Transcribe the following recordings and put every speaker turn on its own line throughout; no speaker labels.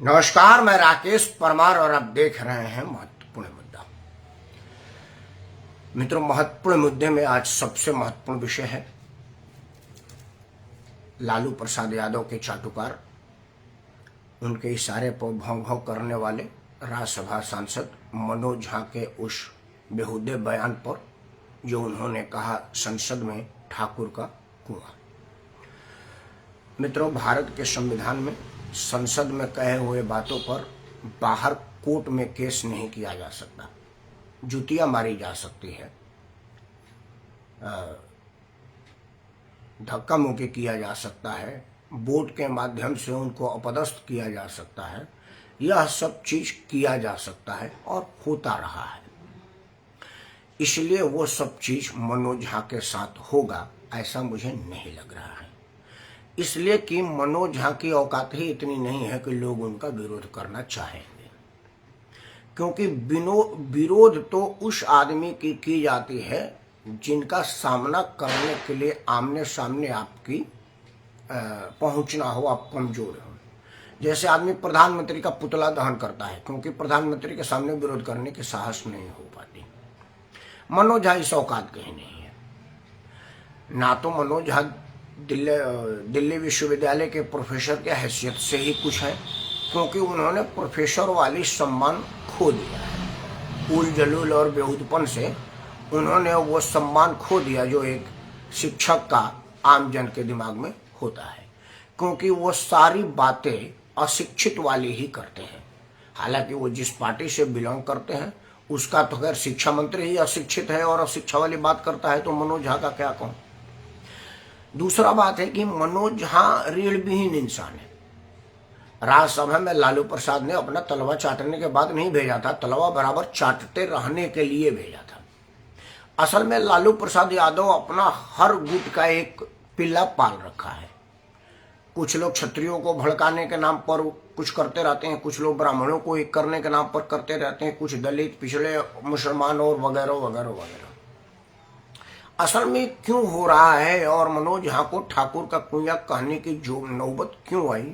नमस्कार, मैं राकेश परमार और आप देख रहे हैं महत्वपूर्ण मुद्दा। मित्रों, महत्वपूर्ण मुद्दे में आज सबसे महत्वपूर्ण विषय है लालू प्रसाद यादव के चाटुकार, उनके इशारे पर भौं भौं करने वाले राज्यसभा सांसद मनोज झा के उस बेहुदे बयान पर जो उन्होंने कहा संसद में ठाकुर का कुआं। मित्रों, भारत के संविधान में संसद में कहे हुए बातों पर बाहर कोर्ट में केस नहीं किया जा सकता, जुतियां मारी जा सकती है, धक्का मुक्की किया जा सकता है, वोट के माध्यम से उनको अपदस्थ किया जा सकता है। यह सब चीज किया जा सकता है और होता रहा है। इसलिए वो सब चीज मनोज झा के साथ होगा ऐसा मुझे नहीं लग रहा है, इसलिए कि मनोज झा की औकात ही इतनी नहीं है कि लोग उनका विरोध करना चाहेंगे, क्योंकि विरोध तो उस आदमी की जाती है जिनका सामना करने के लिए आमने सामने आपकी पहुंचना हो, आप कमजोर हो। जैसे आदमी प्रधानमंत्री का पुतला दहन करता है क्योंकि प्रधानमंत्री के सामने विरोध करने की साहस नहीं हो पाती। मनोज झा इस औकात के ही नहीं है। ना तो मनोज झा दिल्ली विश्वविद्यालय के प्रोफेसर की हैसियत से ही कुछ है, क्योंकि उन्होंने प्रोफेसर वाली सम्मान खो दिया है। उल जलूल और बेहूदपन से उन्होंने वो सम्मान खो दिया जो एक शिक्षक का आम जन के दिमाग में होता है, क्योंकि वो सारी बातें अशिक्षित वाली ही करते हैं। हालांकि वो जिस पार्टी से बिलोंग करते हैं उसका तो खैर शिक्षा मंत्री ही अशिक्षित है और अशिक्षा वाली बात करता है, तो मनोज झा का क्या कहूं। दूसरा बात है कि मनोज झा रीढ़ विहीन इंसान है। राज्यसभा में लालू प्रसाद ने अपना तलवा चाटने के बाद नहीं भेजा था, तलवा बराबर चाटते रहने के लिए भेजा था। असल में लालू प्रसाद यादव अपना हर गुट का एक पिल्ला पाल रखा है। कुछ लोग क्षत्रियों को भड़काने के नाम पर कुछ करते रहते हैं, कुछ लोग ब्राह्मणों को एक करने के नाम पर करते रहते हैं, कुछ दलित, पिछड़े, मुसलमान और वगैरह वगैरह वगैरह। असल में क्यों हो रहा है और मनोज झा को ठाकुर का कुआं कहने की जो नौबत क्यों आई,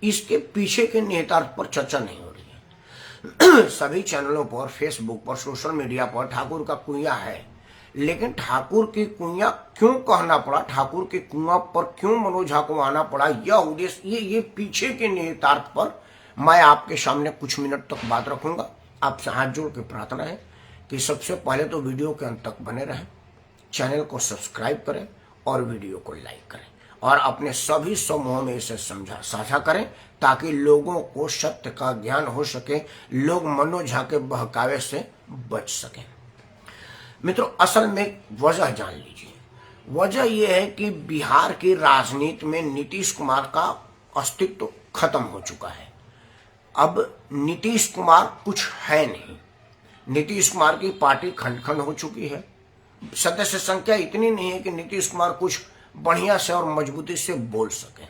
इसके पीछे के निहितार्थ पर चर्चा नहीं हो रही है। सभी चैनलों पर, फेसबुक पर, सोशल मीडिया पर ठाकुर का कुआं है, लेकिन ठाकुर की कुआं क्यों कहना पड़ा, ठाकुर के कुआं पर क्यों मनोज झा को आना पड़ा, यह उद्देश्य, ये पीछे के निहितार्थ पर मैं आपके सामने कुछ मिनट तक बात रखूंगा। आपसे हाथ जोड़ के प्रार्थना है कि सबसे पहले तो वीडियो के अंत तक बने रहें, चैनल को सब्सक्राइब करें और वीडियो को लाइक करें और अपने सभी समूहों में इसे साझा करें ताकि लोगों को सत्य का ज्ञान हो सके, लोग मनोज झा के बहकावे से बच सकें। मित्रों, असल में वजह जान लीजिए। वजह यह है कि बिहार की राजनीति में नीतीश कुमार का अस्तित्व खत्म हो चुका है। अब नीतीश कुमार कुछ है नहीं। नीतीश कुमार की पार्टी खंड खंड हो चुकी है। सदस्य संख्या इतनी नहीं है कि नीतीश कुमार कुछ बढ़िया से और मजबूती से बोल सके।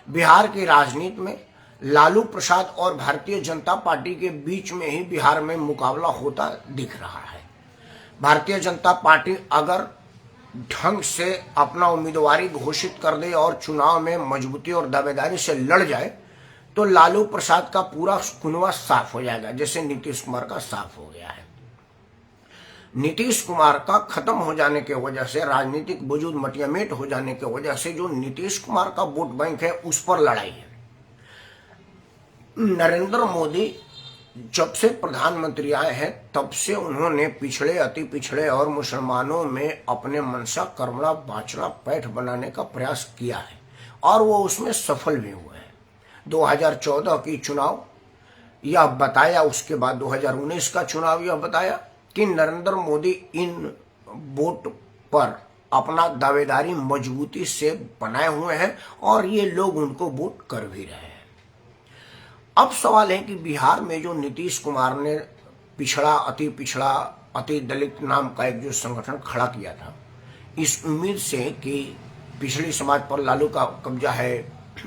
बिहार की राजनीति में लालू प्रसाद और भारतीय जनता पार्टी के बीच में ही बिहार में मुकाबला होता दिख रहा है। भारतीय जनता पार्टी अगर ढंग से अपना उम्मीदवारी घोषित कर दे और चुनाव में मजबूती और दावेदारी से लड़ जाए तो लालू प्रसाद का पूरा कुनवा साफ हो जाएगा, जैसे नीतीश कुमार का साफ हो गया है। नीतीश कुमार का खत्म हो जाने की वजह से, राजनीतिक वजूद मटियामेट हो जाने की वजह से जो नीतीश कुमार का वोट बैंक है उस पर लड़ाई है। नरेंद्र मोदी जब से प्रधानमंत्री आए हैं तब से उन्होंने पिछड़े, अति पिछड़े और मुसलमानों में अपने मनसा, कर्मणा, बाचड़ा, पैठ बनाने का प्रयास किया है और वो उसमें सफल भी हुए हैं। 2014 की चुनाव यह बताया, उसके बाद 2019 का चुनाव यह बताया कि नरेंद्र मोदी इन वोट पर अपना दावेदारी मजबूती से बनाए हुए हैं और ये लोग उनको वोट कर भी रहे हैं। अब सवाल है कि बिहार में जो नीतीश कुमार ने पिछड़ा, अति दलित नाम का एक जो संगठन खड़ा किया था, इस उम्मीद से कि पिछड़ी समाज पर लालू का कब्जा है,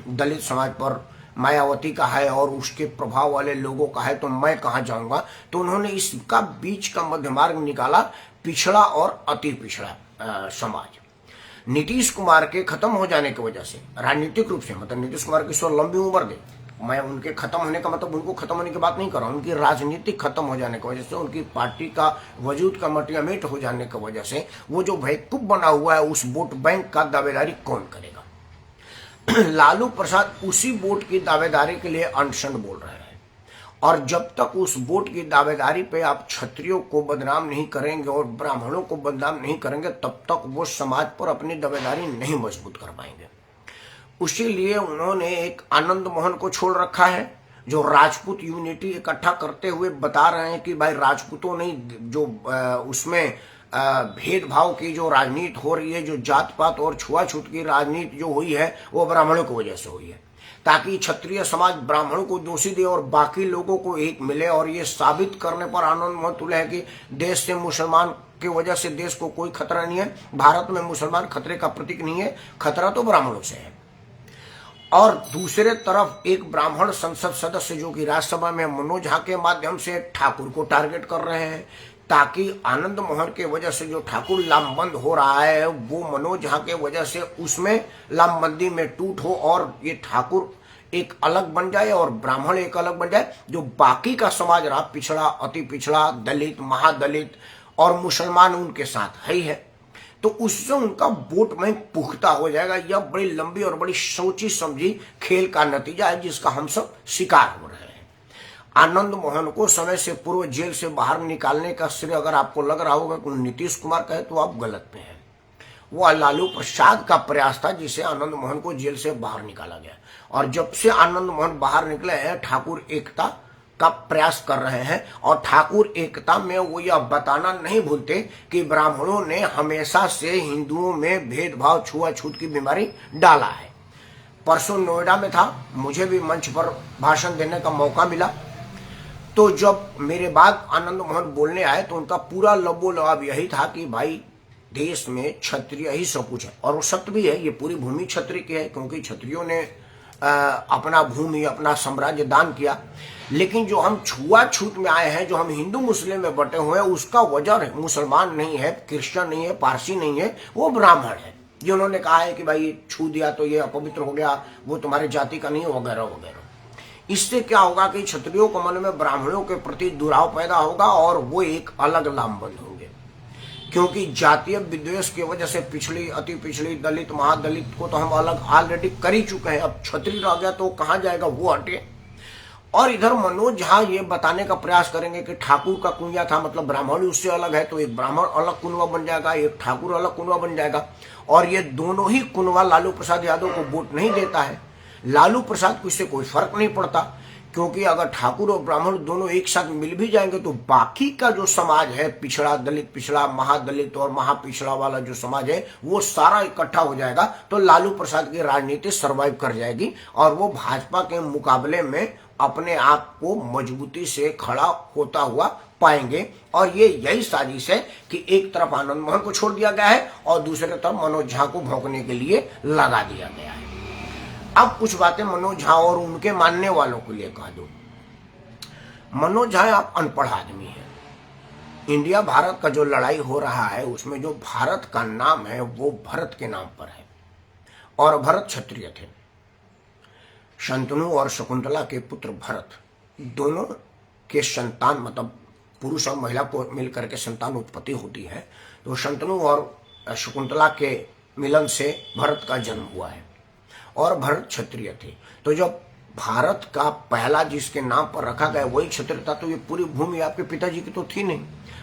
दलित समाज पर मायावती का है और उसके प्रभाव वाले लोगों का है, तो मैं कहां जाऊंगा, तो उन्होंने इसका बीच का मध्य मार्ग निकाला, पिछड़ा और अति पिछड़ा समाज। नीतीश कुमार के खत्म हो जाने की वजह से राजनीतिक रूप से, मतलब नीतीश कुमार की सो लंबी उम्र गई, मैं उनके खत्म होने का मतलब उनको खत्म होने की बात नहीं कर रहा हूँ, उनकी राजनीति खत्म हो जाने की वजह से, उनकी पार्टी का वजूद का मटियामेट हो जाने की वजह से वो जो वैक्यूम बना हुआ है उस वोट बैंक का दावेदारी कौन करेगा। लालू प्रसाद उसी वोट की दावेदारी के लिए अनशन बोल रहे हैं, और जब तक उस वोट की दावेदारी पे आप क्षत्रियों को बदनाम नहीं करेंगे और ब्राह्मणों को बदनाम नहीं करेंगे तब तक वो समाज पर अपनी दावेदारी नहीं मजबूत कर पाएंगे। उसीलिए उन्होंने एक आनंद मोहन को छोड़ रखा है जो राजपूत यूनिटी इकट्ठा करते हुए बता रहे हैं कि भाई राजपूतों ने जो उसमें भेदभाव की जो राजनीति हो रही है, जो जात पात और छुआछूत की राजनीति जो हुई है वो ब्राह्मणों की वजह से हुई है, ताकि क्षत्रिय समाज ब्राह्मणों को दोषी दे और बाकी लोगों को एक मिले। और ये साबित करने पर आनंद मोहन तुले है कि देश से मुसलमान की वजह से देश को कोई खतरा नहीं है, भारत में मुसलमान खतरे का प्रतीक नहीं है, खतरा तो ब्राह्मणों से है। और दूसरे तरफ एक ब्राह्मण संसद सदस्य जो कि राज्यसभा में मनोज झा के माध्यम से ठाकुर को टारगेट कर रहे हैं, ताकि आनंद मोहन के वजह से जो ठाकुर लामबंद हो रहा है वो मनोज झा के वजह से उसमें लामबंदी में टूट हो और ये ठाकुर एक अलग बन जाए और ब्राह्मण एक अलग बन जाए। जो बाकी का समाज रहा पिछड़ा, अति पिछड़ा, दलित, महादलित और मुसलमान उनके साथ है ही है, तो उससे उनका वोट बैंक पुख्ता हो जाएगा। यह बड़ी लंबी और बड़ी सोची समझी खेल का नतीजा है जिसका हम सब शिकार हो रहे हैं। आनंद मोहन को समय से पूर्व जेल से बाहर निकालने का श्रेय अगर आपको लग रहा होगा कि नीतीश कुमार का है तो आप गलत में हैं। वो लालू प्रसाद का प्रयास था जिसे आनंद मोहन को जेल से बाहर निकाला गया, और जब से आनंद मोहन बाहर निकले हैं ठाकुर एकता का प्रयास कर रहे हैं। और ठाकुर एकता में वो यह बताना नहीं भूलते कि ब्राह्मणों ने हमेशा से हिंदुओं में भेदभाव, छुआछूत की बीमारी डाला है। परसों नोएडा में था, मुझे भी मंच पर भाषण देने का मौका मिला, तो जब मेरे बाद आनंद मोहन बोलने आए तो उनका पूरा लबोलबाब यही था कि भाई देश में क्षत्रिय ही सब कुछ है, और वो सत्य भी है। ये पूरी भूमि क्षत्रिय की है क्योंकि क्षत्रियों ने अपना भूमि, अपना साम्राज्य दान किया। लेकिन जो हम छुआछूत में आए हैं, जो हम हिंदू मुस्लिम में बटे हुए हैं, उसका वजह मुसलमान नहीं है, क्रिश्चियन नहीं है, पारसी नहीं है, वो ब्राह्मण है जिन्होंने कहा है कि भाई छू दिया तो ये अपवित्र हो गया, वो तुम्हारी जाति का नहीं है, वगैरह वगैरह। इससे क्या होगा कि क्षत्रियों के मन में ब्राह्मणों के प्रति दुराव पैदा होगा और वो एक अलग लामबंद होंगे, क्योंकि जातीय विद्वेष की वजह से पिछड़ी, अति पिछड़ी, दलित, महादलित को तो हम अलग ऑलरेडी कर ही चुके हैं। अब क्षत्रिय रह गया तो कहाँ जाएगा, वो हटे। और इधर मनोज झा ये बताने का प्रयास करेंगे कि ठाकुर का कुंजा था, मतलब ब्राह्मण उससे अलग है, तो एक ब्राह्मण अलग कुनवा बन जाएगा, एक ठाकुर अलग कुनवा बन जाएगा। और ये दोनों ही कुनवा लालू प्रसाद यादव को वोट नहीं देता है। लालू प्रसाद को इससे कोई फर्क नहीं पड़ता, क्योंकि अगर ठाकुर और ब्राह्मण दोनों एक साथ मिल भी जाएंगे तो बाकी का जो समाज है, पिछड़ा, दलित पिछड़ा, महादलित और महापिछड़ा वाला जो समाज है, वो सारा इकट्ठा हो जाएगा। तो लालू प्रसाद की राजनीति सर्वाइव कर जाएगी और वो भाजपा के मुकाबले में अपने आप को मजबूती से खड़ा होता हुआ पाएंगे। और ये यही साजिश है कि एक तरफ आनंद मोहन को छोड़ दिया गया है और दूसरे तरफ मनोज झा को भौंकने के लिए लगा दिया गया है। अब कुछ बातें मनोज झा और उनके मानने वालों के लिए कह दो। मनोज झा आप अनपढ़ आदमी है। इंडिया भारत का जो लड़ाई हो रहा है उसमें जो भारत का नाम है वो भरत के नाम पर है, और भरत क्षत्रिय थे। शंतनु और शकुंतला के पुत्र भरत दोनों के संतान, मतलब पुरुष और महिला को मिलकर के संतान उत्पत्ति होती है। तो शंतनु और शकुंतला के मिलन से भरत का जन्म हुआ है और भरत क्षत्रिय थे। तो जब भारत का पहला जिसके नाम पर रखा गया वही क्षत्रिय था, तो ये पूरी भूमि आपके पिताजी की तो थी नहीं,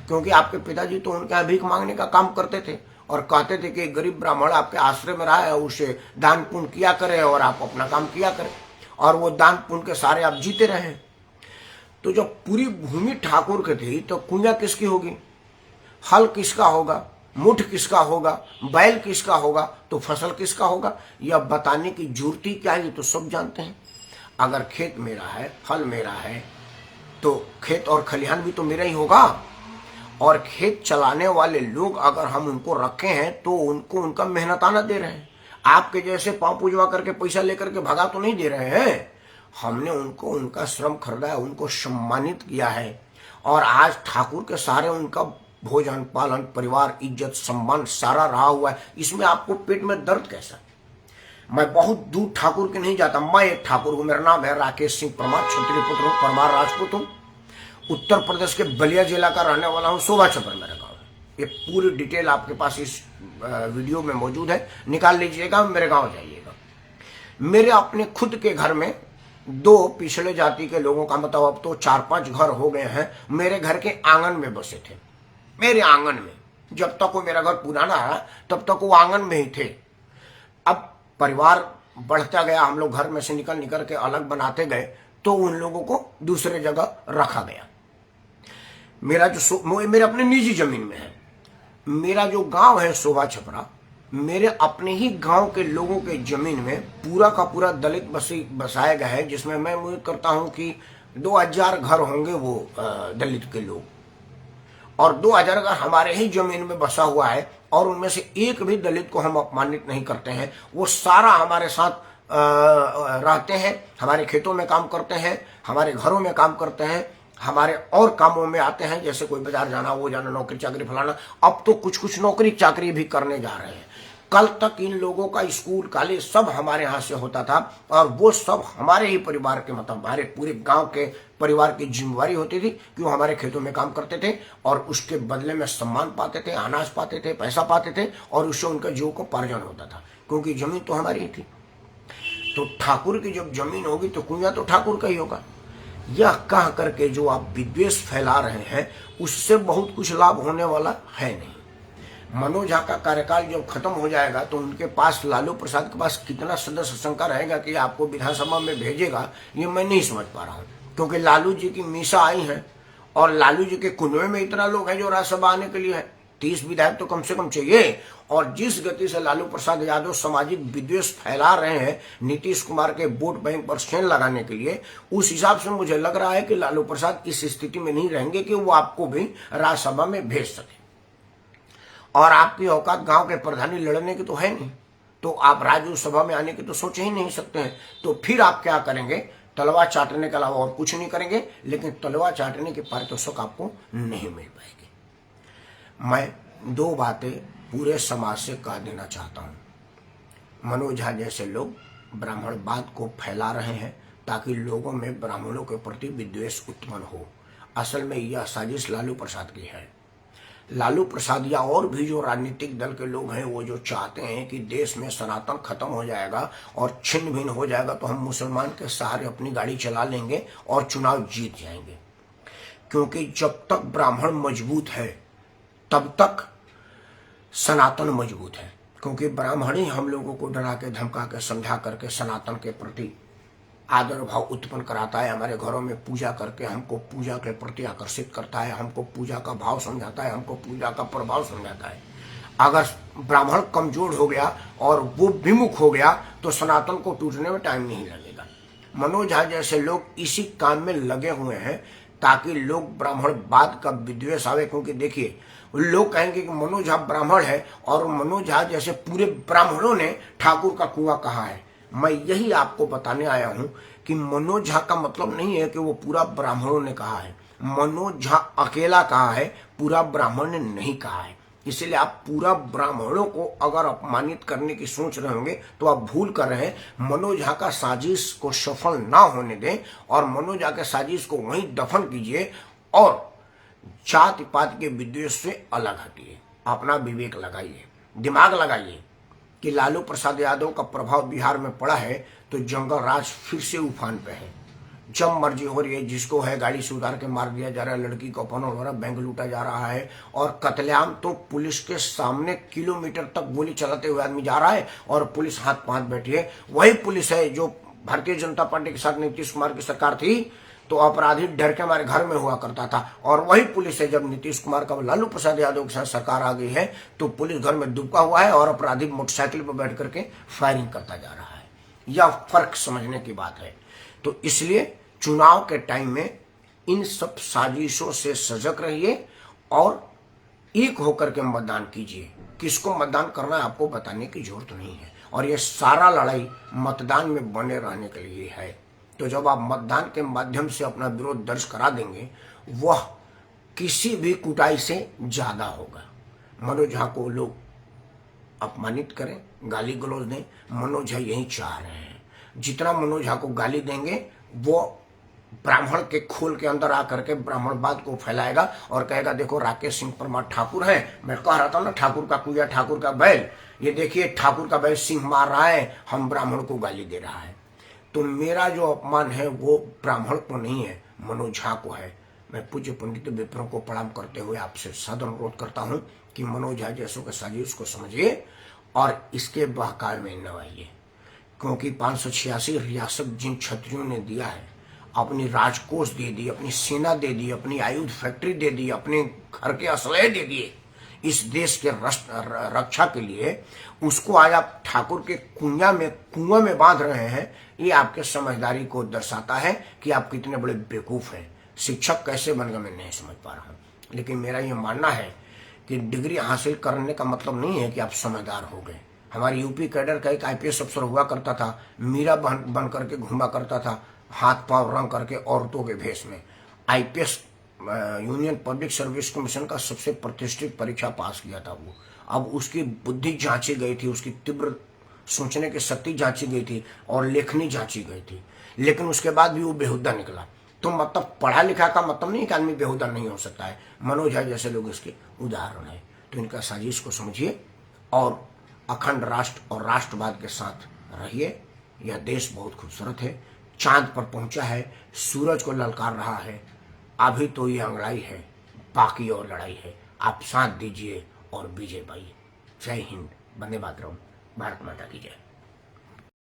क्योंकि आपके पिताजी तो उनका भीख मांगने का काम करते थे और कहते थे कि गरीब ब्राह्मण आपके आश्रय में रहा है, उसे दान पुण्य किया करे और आप अपना काम किया करें, और वो दान पुण्य के सारे आप जीते रहे। तो जब पूरी भूमि ठाकुर की थी तो कुंजा किसकी होगी, हल किसका होगा, मुठ किसका होगा, बैल किसका होगा, तो फसल किसका होगा, यह बताने की जरूरत क्या है, ये तो सब जानते हैं। अगर खेत मेरा है, फल मेरा है, तो खेत और खलिहान भी तो मेरा ही होगा। और खेत चलाने वाले लोग अगर हम उनको रखे हैं तो उनको उनका मेहनताना दे रहे हैं। आपके जैसे पांव पूजवा करके पैसा लेकर के भगा तो नहीं दे रहे हैं। हमने उनको उनका श्रम खरीदा है, उनको सम्मानित किया है, और आज ठाकुर के सहारे उनका भोजन, पालन, परिवार, इज्जत, सम्मान सारा रहा हुआ है। इसमें आपको पेट में दर्द कैसा? मैं बहुत दूर ठाकुर के नहीं जाता। मैं एक ठाकुर हूं, मेरा नाम है राकेश सिंह परमार, क्षत्रिय पुत्र हूं, परमार राजपूत हूं, उत्तर प्रदेश के बलिया जिला का रहने वाला हूं। शोभा छपर मेरा गाँव है। ये पूरी डिटेल आपके पास इस वीडियो में मौजूद है, निकाल लीजिएगा, मेरे गाँव जाइएगा। मेरे अपने खुद के घर में 2 पिछड़े जाति के लोगों का, मतलब अब तो 4-5 घर हो गए हैं, मेरे घर के आंगन में बसे थे। मेरे आंगन में, जब तक वो मेरा घर पुराना है तब तक वो आंगन में ही थे। अब परिवार बढ़ता गया, हम लोग घर में से निकल के अलग बनाते गए, तो उन लोगों को दूसरे जगह रखा गया। मेरा जो मेरे अपने निजी जमीन में है। मेरा जो गांव है शोभा छपरा, मेरे अपने ही गांव के लोगों के जमीन में पूरा का पूरा दलित बसाया गया है, जिसमें मैं उम्मीद करता हूं कि 2000 घर होंगे वो दलित के लोग, और 2000 घर हमारे ही जमीन में बसा हुआ है, और उनमें से एक भी दलित को हम अपमानित नहीं करते हैं। वो सारा हमारे साथ रहते हैं, हमारे खेतों में काम करते हैं, हमारे घरों में काम करते हैं, हमारे और कामों में आते हैं, जैसे कोई बाजार जाना, वो जाना, नौकरी चाकरी फलाना। अब तो कुछ नौकरी चाकरी भी करने जा रहे हैं। कल तक इन लोगों का स्कूल कॉलेज सब हमारे यहाँ से होता था, और वो सब हमारे ही परिवार के, मतलब हमारे पूरे गांव के परिवार की जिम्मेवारी होती थी कि वो हमारे खेतों में काम करते थे, और उसके बदले में सम्मान पाते थे, अनाज पाते थे, पैसा पाते थे, और उससे उनका जीव को पार्जन होता था, क्योंकि जमीन तो हमारी ही थी। तो ठाकुर की जब जमीन होगी तो कुंजा तो ठाकुर का ही होगा। यह कह करके जो आप विद्वेष फैला रहे हैं, उससे बहुत कुछ लाभ होने वाला है नहीं। मनोज झा का कार्यकाल जब खत्म हो जाएगा तो उनके पास, लालू प्रसाद के पास कितना सदस्य संख्या रहेगा कि आपको विधानसभा में भेजेगा, ये मैं नहीं समझ पा रहा हूँ। क्योंकि लालू जी की मीसा आई है, और लालू जी के कुनवे में इतना लोग हैं जो राज्यसभा आने के लिए है। 30 विधायक तो कम से कम चाहिए। और जिस गति से लालू प्रसाद यादव सामाजिक विद्वेष फैला रहे हैं नीतीश कुमार के वोट बैंक पर सेन लगाने के लिए, उस हिसाब से मुझे लग रहा है कि लालू प्रसाद इस स्थिति में नहीं रहेंगे कि वो आपको भी राज्यसभा में भेज सके। और आपकी औकात गांव के प्रधानी लड़ने की तो है नहीं, तो आप राज्यसभा में आने की तो सोच ही नहीं सकते हैं। तो फिर आप क्या करेंगे? तलवार चाटने के अलावा और कुछ नहीं करेंगे, लेकिन तलवार चाटने के पारितोषिक आपको नहीं मिल पाएगी। मैं 2 बातें पूरे समाज से कह देना चाहता हूं। मनोज झा जैसे लोग ब्राह्मणवाद को फैला रहे हैं ताकि लोगों में ब्राह्मणों के प्रति विद्वेष उत्पन्न हो। असल में यह साजिश लालू प्रसाद की है। लालू प्रसाद या और भी जो राजनीतिक दल के लोग हैं, वो जो चाहते हैं कि देश में सनातन खत्म हो जाएगा और छिन्न भिन्न हो जाएगा, तो हम मुसलमान के सहारे अपनी गाड़ी चला लेंगे और चुनाव जीत जाएंगे। क्योंकि जब तक ब्राह्मण मजबूत है तब तक सनातन मजबूत है। क्योंकि ब्राह्मण ही हम लोगों को डरा के, धमका के, समझा करके सनातन के प्रति आदर भाव उत्पन्न कराता है। हमारे घरों में पूजा करके हमको पूजा के प्रति आकर्षित करता है, हमको पूजा का भाव समझाता है, हमको पूजा का प्रभाव समझाता है। अगर ब्राह्मण कमजोर हो गया और वो विमुख हो गया तो सनातन को टूटने में टाइम नहीं लगेगा। मनोज झा जैसे लोग इसी काम में लगे हुए हैं ताकि लोग ब्राह्मणवाद का विद्वेष आवे। क्योंकि देखिए, लोग कहेंगे कि मनोज झा ब्राह्मण है, और मनोज झा जैसे पूरे ब्राह्मणों ने ठाकुर का कुआं कहा है। मैं यही आपको बताने आया हूं कि मनोज झा का मतलब नहीं है कि वो पूरा ब्राह्मणों ने कहा है। मनोज झा अकेला कहा है, पूरा ब्राह्मण ने नहीं कहा है। इसलिए आप पूरा ब्राह्मणों को अगर अपमानित करने की सोच रहे होंगे तो आप भूल कर रहे हैं। मनोज झा का साजिश को सफल ना होने दें, और मनोज झा के साजिश को वहीं दफन कीजिए, और जाति पात के विद्वेष से अलग हटिए। अपना विवेक लगाइए, दिमाग लगाइए कि लालू प्रसाद यादव का प्रभाव बिहार में पड़ा है तो जंगल राज फिर से उफान पे है। जब मर्जी हो रही है, जिसको है गाड़ी से उतार के मार दिया जा रहा है, लड़की को अपहरण हो रहा है, बैंक लूटा जा रहा है, और कत्लेआम तो पुलिस के सामने किलोमीटर तक गोली चलाते हुए आदमी जा रहा है और पुलिस हाथ पांच बैठी है। वही पुलिस है जो भारतीय जनता पार्टी के साथ नीतीश कुमार की सरकार थी तो अपराधी डर के हमारे घर में हुआ करता था, और वही पुलिस है जब नीतीश कुमार का लालू प्रसाद यादव के साथ सरकार आ गई है तो पुलिस घर में दुबका हुआ है और अपराधी मोटरसाइकिल पर बैठ करके फायरिंग करता जा रहा है। यह फर्क समझने की बात है। तो इसलिए चुनाव के टाइम में इन सब साजिशों से सजग रहिए और एक होकर के मतदान कीजिए। किसको मतदान करना है आपको बताने की जरूरत नहीं है, और ये सारा लड़ाई मतदान में बने रहने के लिए है। तो जब आप मतदान के माध्यम से अपना विरोध दर्ज करा देंगे, वह किसी भी कुटाई से ज्यादा होगा। मनोज झा को लोग अपमानित करें, गाली गलौज दें। मनोज झा यही चाह रहे हैं। जितना मनोज झा को गाली देंगे वो ब्राह्मण के खोल के अंदर आकर के ब्राह्मणवाद को फैलाएगा और कहेगा देखो राकेश सिंह परमार ठाकुर हैं। मैं कह रहा था ना, ठाकुर का कुया ठाकुर का बैल, ये देखिए ठाकुर का बैल सिंह मार रहा है, हम ब्राह्मण को गाली दे रहा है। तो मेरा जो अपमान है वो ब्राह्मण को नहीं है, मनोज झा को है। मैं पूज्य पंडित विप्रों को प्रणाम करते हुए आपसे सादर अनुरोध करता हूं कि मनोज झा जैसों के साजिश को समझिए और इसके बहकावे में न आइए, क्योंकि 586 रियासत जिन क्षत्रियों ने दिया है, अपनी राजकोष दे दी, अपनी सेना दे दी, अपनी आयुध फैक्ट्री दे दी, अपने घर के असलहे दे दिए इस देश के रक्षा के लिए, उसको आज आप ठाकुर के कुआं में बांध रहे हैं। ये आपके समझदारी को दर्शाता है कि आप कितने बड़े बेवकूफ हैं। शिक्षक कैसे बन गए मैं नहीं समझ पा रहा हूँ, लेकिन मेरा ये मानना है कि डिग्री हासिल करने का मतलब नहीं है कि आप समझदार हो गए। हमारे यूपी कैडर का एक IPS अफसर हुआ करता था, मीरा बन करके घूमा करता था, हाथ पांव रंग करके औरतों के भेष में। IPS union public service commission का सबसे प्रतिष्ठित परीक्षा पास किया था वो। अब उसकी बुद्धि जांची गई थी, उसकी तीव्र सोचने की शक्ति जांची गई थी और लेखनी जांची गई थी, लेकिन उसके बाद भी वो बेहुदा निकला। तो मतलब पढ़ा लिखा का मतलब नहीं कि आदमी बेहुदा नहीं हो सकता है। मनोज झा जैसे लोग इसके उदाहरण है। तो इनका साजिश को समझिए और अखंड राष्ट्र और राष्ट्रवाद के साथ रहिए। यह देश बहुत खूबसूरत है, चांद पर पहुंचा है, सूरज को ललकार रहा है। अभी तो ये अंगड़ाई है, बाकी और लड़ाई है। आप साथ दीजिए और विजय पाइए। जय हिंद, वंदे मातरम, भारत माता की जय।